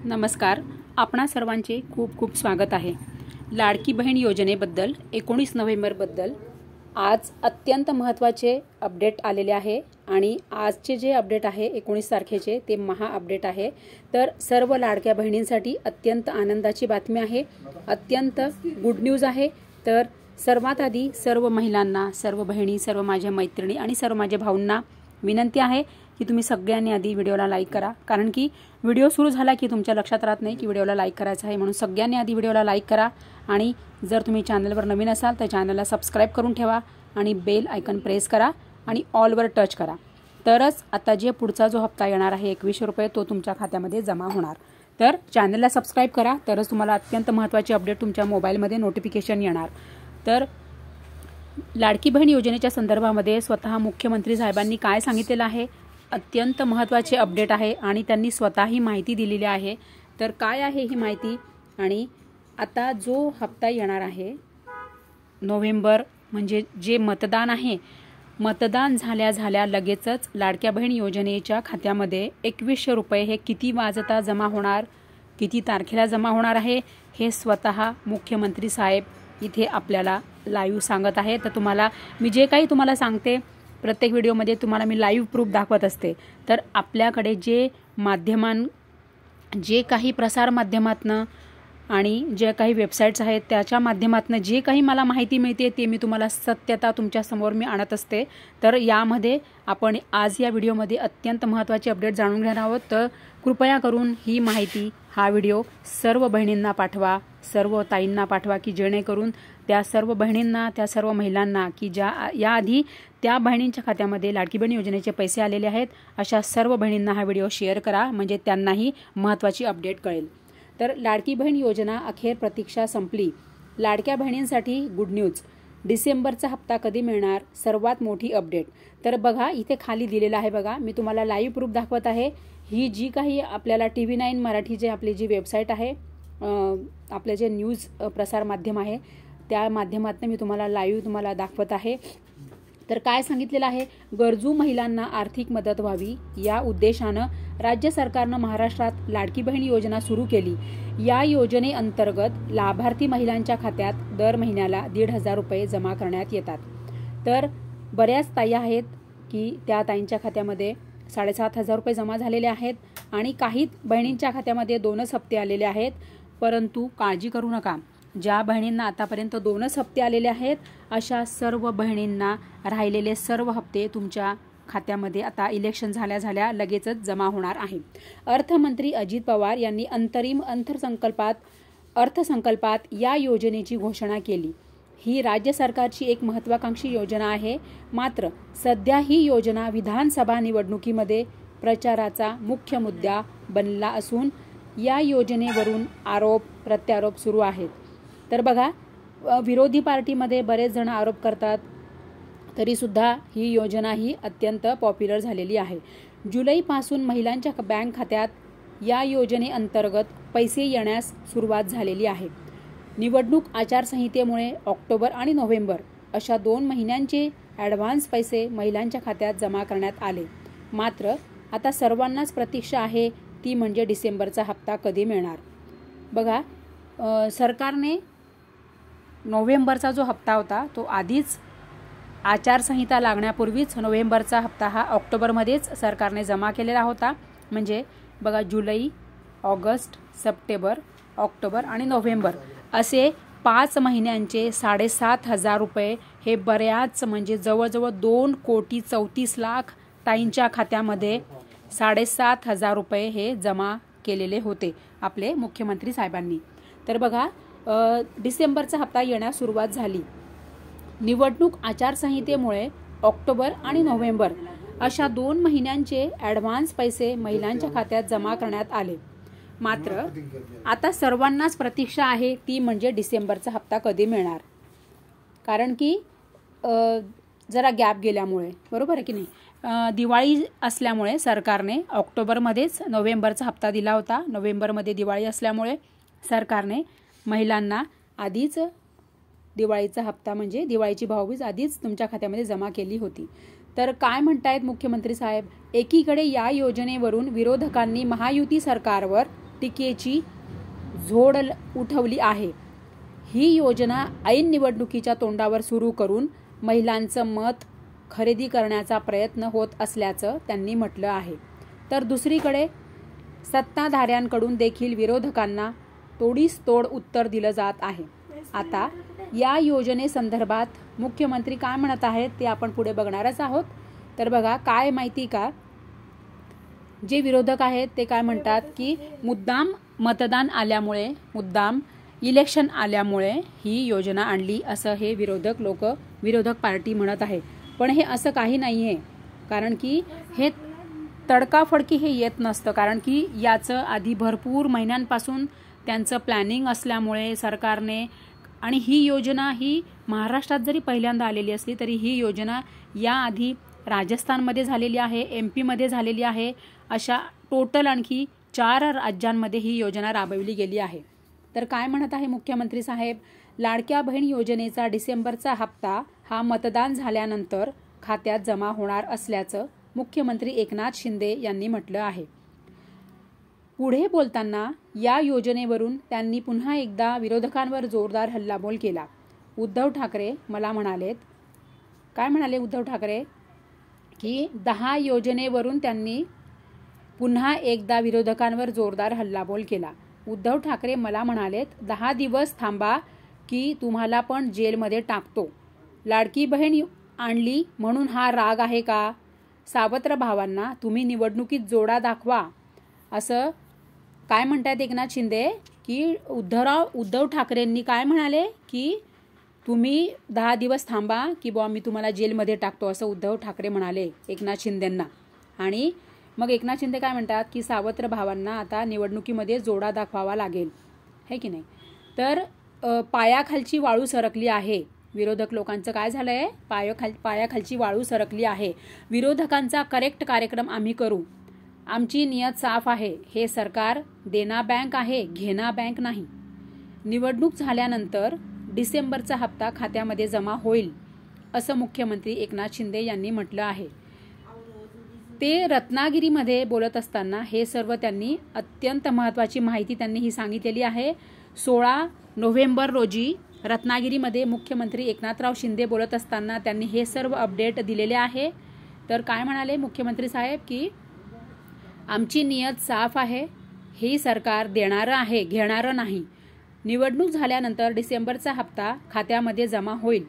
नमस्कार. आपणा सर्वांचे खूप खूप स्वागत आहे. लाडकी बहीण योजनेबद्दल 19 नोव्हेंबरबद्दल आज अत्यंत महत्त्वाचे अपडेट आलेले आहे आणि आजचे जे अपडेट आहे 19 तारखेचे ते महा अपडेट आहे. तर सर्व लाडक्या बहिणींसाठी अत्यंत आनंदाची बातमी आहे, अत्यंत गुड न्यूज आहे. तर सर्वात आधी सर्व महिलांना, सर्व बहिणी, सर्व माझ्या मैत्रिणी आणि सर्व माझ्या भाऊंना विनंती आहे की तुम्ही सगळ्यांनी आधी व्हिडिओला लाईक करा, कारण की व्हिडिओ सुरू झाला की तुमच्या लक्षात राहत नाही की व्हिडिओला लाईक करायचं आहे. म्हणून सगळ्यांनी आधी व्हिडिओला लाईक करा आणि जर तुम्ही चॅनलवर नवीन असाल तर चॅनलला सबस्क्राईब करून ठेवा आणि बेल आयकन प्रेस करा आणि ऑलवर टच करा. तरच आता जे पुढचा जो हप्ता येणार आहे 2100 रुपये तो तुमच्या खात्यामध्ये जमा होणार. तर चॅनलला सबस्क्राईब करा, तरच तुम्हाला अत्यंत महत्त्वाची अपडेट तुमच्या मोबाईलमध्ये नोटिफिकेशन येणार. तर लाडकी बहीण योजनेच्या संदर्भामध्ये स्वतः मुख्यमंत्री साहेबांनी काय सांगितलेलं आहे, अत्यंत महत्त्वाचे अपडेट आहे आणि त्यांनी स्वतःही माहिती दिलेली आहे. तर काय आहे ही माहिती? आणि आता जो हप्ता येणार आहे नोव्हेंबर, म्हणजे जे मतदान आहे, मतदान झाल्या लगेचच लाडक्या बहीण योजनेच्या खात्यामध्ये 2100 रुपये हे किती वाजता जमा होणार, किती तारखेला जमा होणार आहे, हे स्वतः मुख्यमंत्री साहेब इथे आपल्याला लाईव्ह सांगत आहे. तर तुम्हाला मी जे काही तुम्हाला सांगते प्रत्येक व्हिडिओमध्ये तुम्हाला मी लाईव्ह प्रूफ दाखवत असते. तर आपल्याकडे जे जे काही प्रसार माध्यमातनं आणि जे काही वेबसाईट्स आहेत त्याच्या माध्यमातून जे काही मला माहिती मिळते ते मी तुम्हाला सत्यता तुमच्यासमोर मी आणत असते. तर यामध्ये आपण आज या व्हिडिओमध्ये अत्यंत महत्त्वाचे अपडेट जाणून घेणार आहोत. तर कृपया करून ही माहिती, हा व्हिडिओ सर्व बहिणींना पाठवा, सर्व ताईंना पाठवा की जेणेकरून त्या सर्व बहिणींना, त्या सर्व महिलांना की ज्या याआधी त्या बहिणींच्या खात्यामध्ये लाडकी बहीण योजनेचे पैसे आलेले आहेत अशा सर्व बहिणींना हा व्हिडिओ शेअर करा, म्हणजे त्यांनाही महत्त्वाची अपडेट कळेल. तर लाडकी बहीण योजना अखेर प्रतीक्षा संपली. लाडक्या बहिणींसाठी गुड न्यूज. डिसेंबरचा हप्ता कधी मिळणार, सर्वात मोठी अपडेट. तर बघा इथे खाली दिलेलं आहे, बघा मी तुम्हाला लाईव्ह प्रूफ दाखवत आहे. ही जी काही आपल्याला TV9 मराठी जे आपली जी वेबसाईट आहे, आपले जे न्यूज प्रसार माध्यम आहे त्या माध्यमातून मी तुम्हाला लाईव्ह दाखवत आहे. तर काय सांगितलेलं आहे, गरजू महिलांना आर्थिक मदत व्हावी या उद्देशानं राज्य सरकारनं महाराष्ट्रात लाडकी बहीण योजना सुरू केली. या योजनेअंतर्गत लाभार्थी महिलांच्या खात्यात दर महिन्याला 1,500 रुपये जमा करण्यात येतात. तर बऱ्याच ताई आहेत की त्या ताईंच्या खात्यामध्ये 7,500 रुपये जमा झालेले आहेत आणि काही बहिणींच्या खात्यामध्ये 2च हप्ते आलेले आहेत. परंतु काळजी करू नका, ज्या बहिणींना आतापर्यंत 2च हप्ते आलेले आहेत अशा सर्व बहिणींना राहिलेले सर्व हप्ते तुमच्या खात्यामध्ये आता इलेक्शन झाल्या लगेचच जमा होणार आहे. अर्थमंत्री अजित पवार यांनी अंतरिम अर्थसंकल्पात या योजनेची घोषणा केली. ही राज्य सरकारची एक महत्त्वाकांक्षी योजना आहे. मात्र सध्या ही योजना विधानसभा निवडणुकीमध्ये प्रचाराचा मुख्य मुद्दा बनला असून या योजनेवरून आरोप प्रत्यारोप सुरू आहेत. तर बघा, विरोधी पार्टीमध्ये बरेच जण आरोप करतात, तरीसुद्धा ही योजना ही अत्यंत पॉप्युलर झालेली आहे. जुलैपासून महिलांच्या बँक खात्यात या योजनेअंतर्गत पैसे येण्यास सुरुवात झालेली आहे. निवडणूक आचारसंहितेमुळे ऑक्टोबर आणि नोव्हेंबर अशा 2 महिन्यांचे ॲडव्हान्स पैसे महिलांच्या खात्यात जमा करण्यात आले. मात्र आता सर्वांनाच प्रतीक्षा आहे ती म्हणजे डिसेंबरचा हप्ता कधी मिळणार. बघा, सरकारने नोव्हेंबरचा जो हप्ता होता तो आधीच आचारसंहिता लागण्यापूर्वीच नोव्हेंबरचा हप्ता हा ऑक्टोबरमध्येच सरकारने जमा केलेला होता. म्हणजे बघा, जुलै, ऑगस्ट, सप्टेंबर, ऑक्टोबर आणि नोव्हेंबर असे 5 महिन्यांचे 7,500 रुपये हे बऱ्याच, म्हणजे जवळजवळ 2,34,00,000 ताईंच्या खात्यामध्ये 7,500 रुपये हे जमा केलेले होते आपले मुख्यमंत्री साहेबांनी. तर बघा, डिसेंबरचा हप्ता येण्यास सुरुवात झाली. निवडणूक आचारसंहितेमुळे ऑक्टोबर आणि नोव्हेंबर अशा 2 महिन्यांचे ॲडव्हान्स पैसे महिलांच्या खात्यात जमा करण्यात आले. मात्र आता सर्वांनाच प्रतीक्षा आहे ती म्हणजे डिसेंबरचा हप्ता कधी मिळणार. कारण की जरा गॅप गेल्यामुळे, बरोबर आहे की नाही, दिवाळी असल्यामुळे सरकारने ऑक्टोबरमध्येच नोव्हेंबरचा हप्ता दिला होता. नोव्हेंबरमध्ये दिवाळी असल्यामुळे सरकारने महिलांना आधीच दिवाळीचा हप्ता, म्हणजे दिवाळीची भाऊबीज आधीच तुमच्या खात्यामध्ये जमा केली होती. तर काय म्हणतायत मुख्यमंत्री साहेब, एकीकडे या योजनेवरून विरोधकांनी महायुती सरकारवर टीकेची झोड उठवली आहे. ही योजना ऐन निवडणुकीच्या तोंडावर सुरू करून महिलांचं मत खरेदी करण्याचा प्रयत्न होत असल्याचं त्यांनी म्हटलं आहे. तर दुसरीकडे सत्ताधाऱ्यांकडून देखील विरोधकांना तोडीस तोड उत्तर दिलं जात आहे. आता या योजनेसंदर्भात मुख्यमंत्री काय म्हणत आहेत ते आपण पुढे बघणारच आहोत. तर बघा काय माहिती का, जे विरोधक आहेत ते काय म्हणतात की मुद्दाम मतदान आल्यामुळे, मुद्दाम इलेक्शन आल्यामुळे ही योजना आणली असं हे विरोधक पार्टी म्हणत आहे. पण हे असं काही नाही आहे, कारण की हे तडकाफडकी हे येत नसतं. कारण की याचं आधी भरपूर महिन्यांपासून त्यांचं प्लॅनिंग असल्यामुळे सरकारने, आणि ही योजना ही महाराष्ट्रात जरी पहिल्यांदा आलेली असली तरी ही योजना याआधी राजस्थानमध्ये झालेली आहे, MP मध्ये झालेली आहे, अशा टोटल आणखी 4 राज्यांमध्ये ही योजना राबविली गेली आहे. तर काय म्हणत आहे मुख्यमंत्री साहेब, लाडक्या बहीण योजनेचा डिसेंबरचा हप्ता हा मतदान झाल्यानंतर खात्यात जमा होणार असल्याचं मुख्यमंत्री एकनाथ शिंदे यांनी म्हटलं आहे. पुढे बोलताना या योजनेवरून त्यांनी पुन्हा एकदा विरोधकांवर जोरदार हल्लाबोल केला. उद्धव ठाकरे मला म्हणालेत, काय म्हणाले उद्धव ठाकरे की 10 योजनेवरून त्यांनी पुन्हा एकदा विरोधकांवर जोरदार हल्लाबोल केला. उद्धव ठाकरे मला म्हणालेत 10 दिवस थांबा की तुम्हाला पण जेलमध्ये टाकतो. लाडकी बहीण आणली म्हणून हा राग आहे का? सावत्र भावांना तुम्ही निवडणुकीत जोडा दाखवा, असं काय म्हणतात एकनाथ शिंदे की उद्धव ठाकरेंनी काय म्हणाले की तुम्ही 10 दिवस थांबा की बुवा मी तुम्हाला जेलमध्ये टाकतो, असं उद्धव ठाकरे म्हणाले एकनाथ शिंदेंना. आणि मग एकनाथ शिंदे काय म्हणतात की सावत्र भावांना आता निवडणुकीमध्ये जोडा दाखवावा लागेल, है की नाही. तर पायाखालची वाळू सरकली आहे. विरोधक लोकांचं काय झालंय, पायाखालची वाळू सरकली आहे. विरोधकांचा करेक्ट कार्यक्रम आम्ही करू. आमची नियत साफ आहे. हे सरकार देना बँक आहे, घेना बँक नाही. निवडणूक झाल्यानंतर डिसेंबरचा हप्ता खात्यामध्ये जमा होईल, असं मुख्यमंत्री एकनाथ शिंदे यांनी म्हटलं आहे. ते रत्नागिरीमध्ये बोलत असताना हे सर्व त्यांनी अत्यंत महत्त्वाची माहिती त्यांनी ही सांगितलेली आहे. 16 नोव्हेंबर रोजी रत्नागिरीमध्ये मुख्यमंत्री एकनाथराव शिंदे बोलत असताना त्यांनी हे सर्व अपडेट दिलेले आहे. तर काय म्हणाले मुख्यमंत्री साहेब की आमची नियत साफ आहे. हे सरकार देणारं आहे, घेणारं नाही. निवडणूक झाल्यानंतर डिसेंबरचा हप्ता खात्यामध्ये जमा होईल,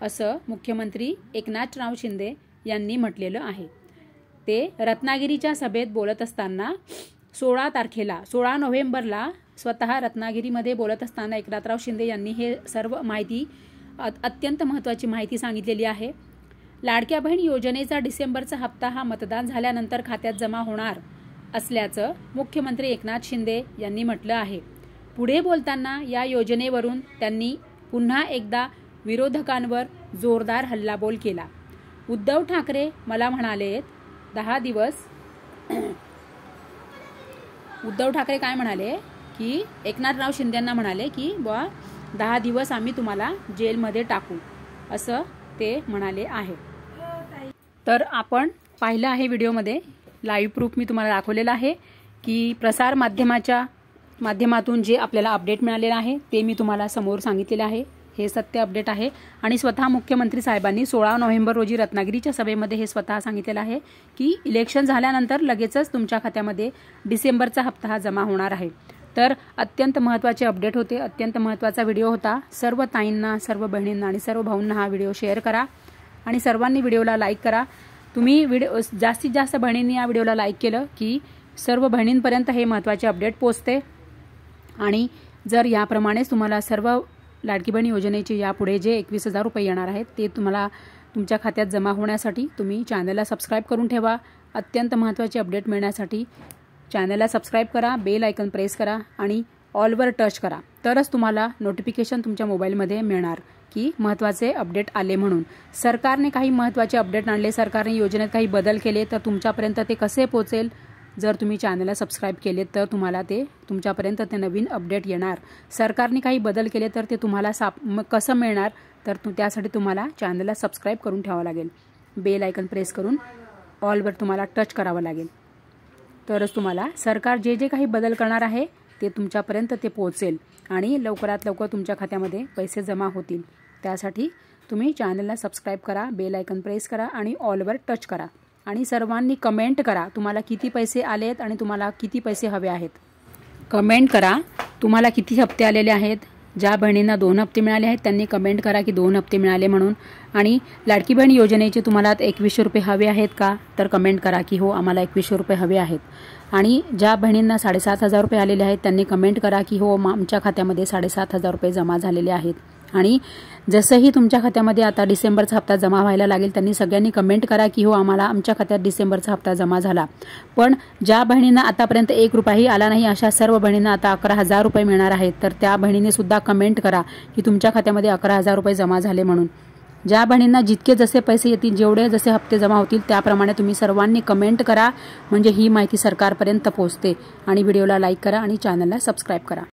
असं मुख्यमंत्री एकनाथराव शिंदे यांनी म्हटलेलं आहे. ते रत्नागिरीच्या सभेत बोलत असताना 16 नोव्हेंबरला स्वतः रत्नागिरीमध्ये बोलत असताना एकनाथराव शिंदे यांनी हे सर्व माहिती, अत्यंत महत्त्वाची माहिती सांगितलेली आहे. लाडक्या बहीण योजनेचा डिसेंबरचा हप्ता हा मतदान झाल्यानंतर खात्यात जमा होणार असल्याचं मुख्यमंत्री एकनाथ शिंदे यांनी म्हटलं आहे. पुढे बोलताना या योजनेवरून त्यांनी पुन्हा एकदा विरोधकांवर जोरदार हल्लाबोल केला. उद्धव ठाकरे मला म्हणालेत 10 दिवस. उद्धव ठाकरे काय म्हणाले की एकनाथराव शिंदेंना म्हणाले की बुवा 10 दिवस आम्ही तुम्हाला जेलमध्ये टाकू, असं ते म्हणाले आहे. तर आपण पाहिलं आहे व्हिडिओमध्ये, लाईव्ह प्रूफ मी तुम्हाला दाखवलेला आहे की प्रसार माध्यमातून जे आपल्याला अपडेट मिळालेलं आहे ते मी तुम्हाला समोर सांगितलेलं आहे. हे सत्य अपडेट आहे. आणि स्वतः मुख्यमंत्री साहेबांनी 16 नोव्हेंबर रोजी रत्नागिरीच्या सभेमध्ये हे स्वतः सांगितलेलं आहे की इलेक्शन झाल्यानंतर लगेचच तुमच्या खात्यामध्ये डिसेंबरचा हप्ता हा जमा होणार आहे. तर अत्यंत महत्त्वाचे अपडेट होते, अत्यंत महत्त्वाचा व्हिडिओ होता. सर्व ताईंना, सर्व बहिणींना आणि सर्व भाऊंना हा व्हिडिओ शेअर करा आणि सर्वांनी व्हिडिओला लाईक करा. तुम्ही जास्तीत जास्त बहिणींनी या व्हिडिओला लाईक केलं की सर्व बहिणींपर्यंत हे महत्त्वाचे अपडेट पोहोचते. आणि जर याप्रमाणेच तुम्हाला सर्व लाडकी बहीण योजनेचे यापुढे जे 21,000 रुपये येणार आहेत ते तुम्हाला तुमच्या खात्यात जमा होण्यासाठी तुम्ही चॅनलला सबस्क्राईब करून ठेवा. अत्यंत महत्त्वाचे अपडेट मिळण्यासाठी चॅनलला सबस्क्राईब करा, बेल आयकॉन प्रेस करा आणि ऑलवर टच करा. तरच तुम्हाला नोटिफिकेशन तुमच्या मोबाईलमध्ये मिळणार की महत्त्वाचे अपडेट आले म्हणून. सरकारने काही महत्त्वाचे अपडेट आणले, सरकारने योजनेत काही बदल केले, तर तुमच्यापर्यंत ते कसे पोहोचेल? जर तुम्ही चॅनलला सबस्क्राईब केले तर तुम्हाला ते तुमच्यापर्यंत ते नवीन अपडेट येणार. सरकारने काही बदल केले तर ते तुम्हाला कसं मिळणार? तर त्यासाठी तुम्हाला चॅनलला सबस्क्राईब करून ठेवावं लागेल. बेल आयकॉन प्रेस करून ऑलवर तुम्हाला टच करावं लागेल. तरच तुम्हाला सरकार जे जे काही बदल करणार आहे ते तुमच्यापर्यंत ते पोहोचेल आणि लवकरात लवकर तुमच्या खात्यामध्ये पैसे जमा होतील। त्यासाठी तुम्ही चॅनलला सबस्क्राईब करा, बेल आयकॉन प्रेस करा आणि ऑलवर टच करा आणि सर्वांनी कमेंट करा तुम्हाला किती पैसे आलेत आणि तुम्हाला किती पैसे हवे आहेत। कमेंट करा तुम्हाला किती हप्ते आलेले आहेत। ज्या बहिणींना 2 हप्ते मिळाले आहेत त्यांनी कमेंट करा की 2 हप्ते मिळाले म्हणून। आणि लाडकी बहीण योजनेचे तुम्हाला 2100 रुपये हवे आहेत का, तर कमेंट करा की हो आम्हाला 2100 रुपये हवे आहेत। आणि ज्या बहिणींना 7500 रुपये आलेले आहेत त्यांनी कमेंट करा की हो आमच्या खात्यामध्ये 7500 रुपये जमा झालेले आहेत। आणि जसंही तुमच्या खात्यामध्ये आता डिसेंबरचा हप्ता जमा व्हायला लागेल त्यांनी सगळ्यांनी कमेंट करा की हो आम्हाला आमच्या खात्यात डिसेंबरचा हप्ता जमा झाला। पण ज्या बहिणींना आतापर्यंत 1 रुपयाही आला नाही अशा सर्व बहिणींना आता 11000 रुपये मिळणार आहेत, तर त्या बहिणीने सुद्धा कमेंट करा की तुमच्या खात्यामध्ये 11000 रुपये जमा झाले म्हणून। ज्या बहिणींना जितके जसे पैसे येतील, जेवढे जसे हप्ते जमा होतील त्याप्रमाणे तुम्ही सर्वांनी कमेंट करा, म्हणजे ही माहिती सरकारपर्यंत पोहोचते। आणि व्हिडिओला लाईक करा आणि चॅनलला सबस्क्राईब करा।